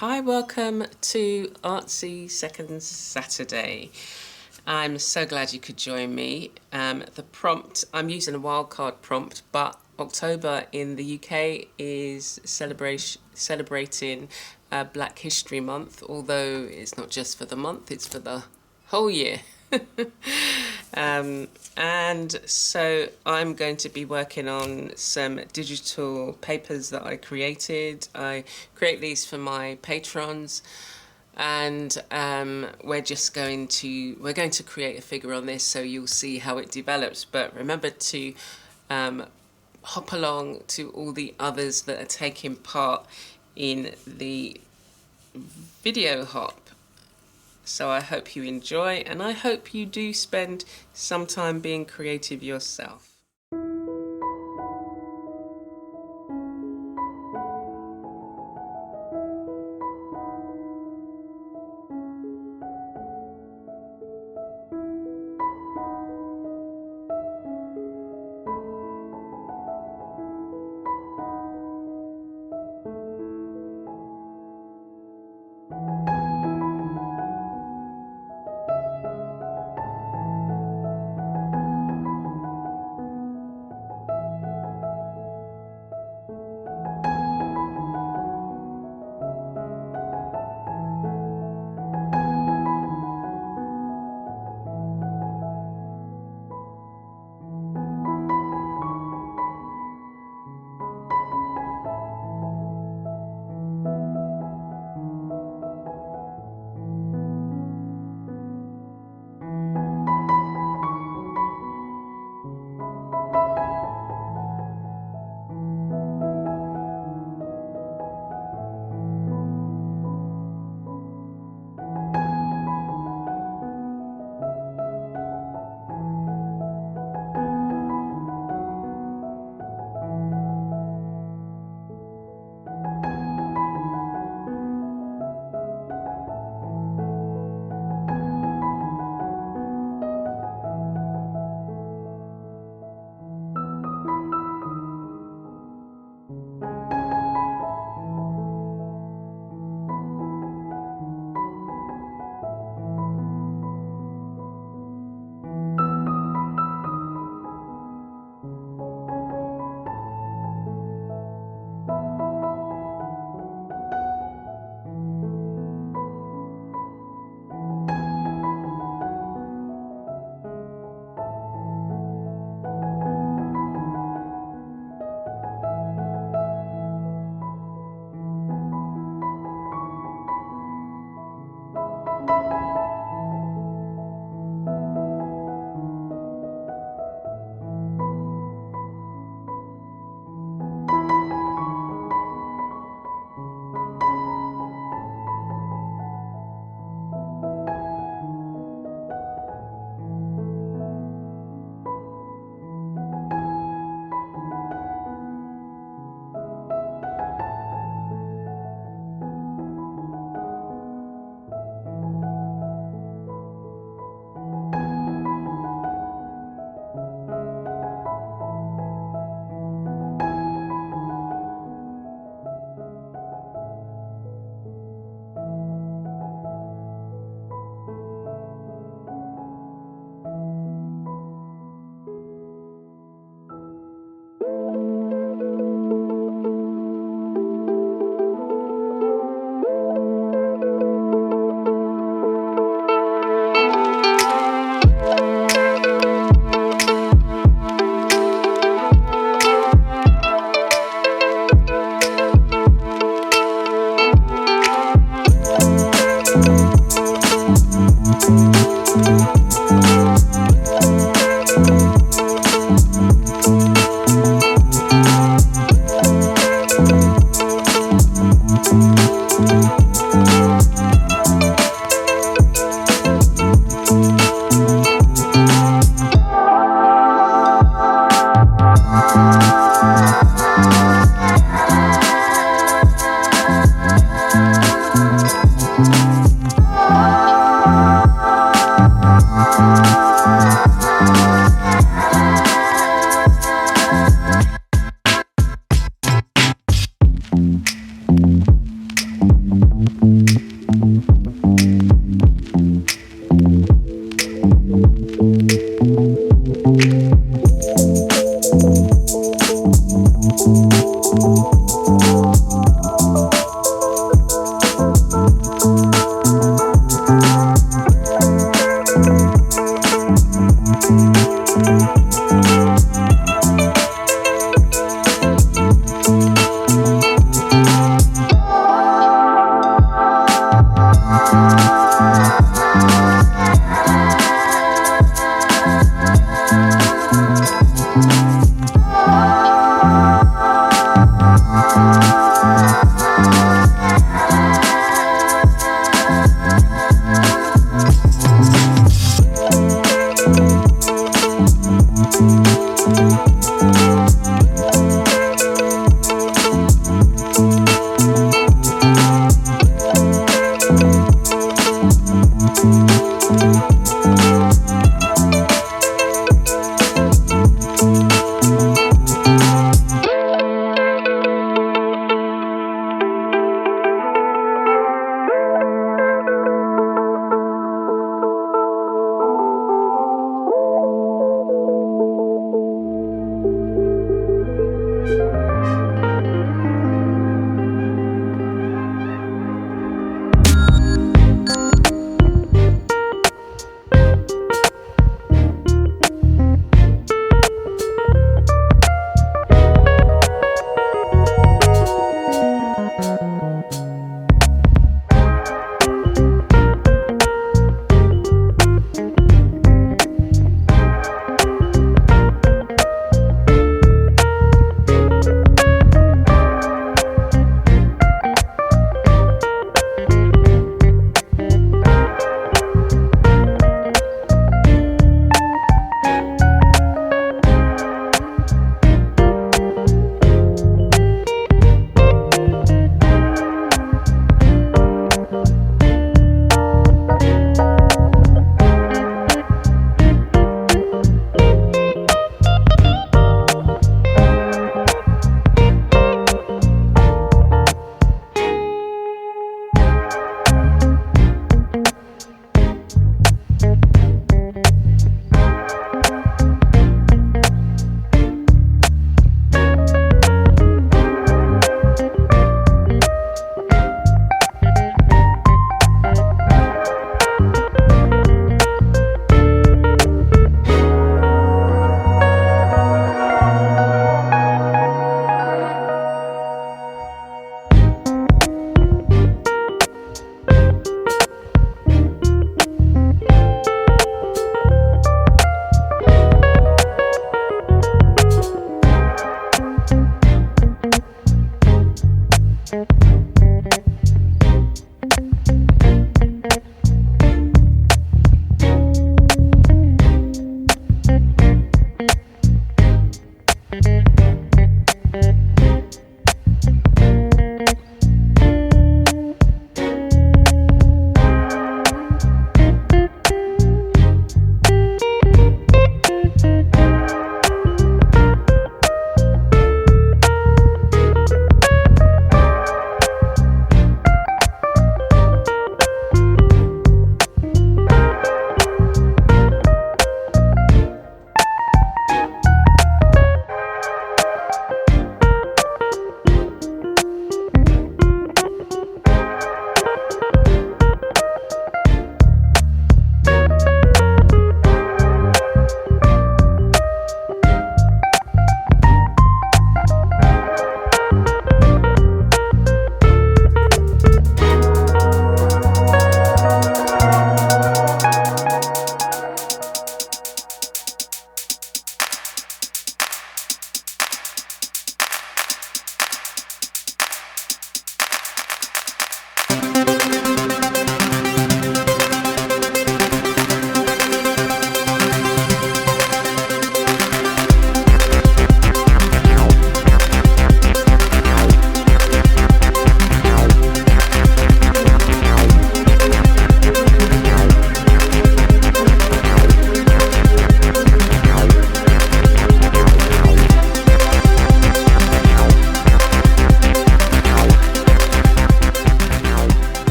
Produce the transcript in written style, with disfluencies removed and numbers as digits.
Hi, welcome to Artsy Second Saturday. I'm so glad you could join me. The prompt, I'm using a wildcard prompt, but October in the UK is celebrating Black History Month, although it's not just for the month, it's for the whole year. And so I'm going to be working on some digital papers that I created. I create these for my patrons, and we're going to create a figure on this, so you'll see how it develops. But remember to hop along to all the others that are taking part in the video hop. So I hope you enjoy, and I hope you do spend some time being creative yourself.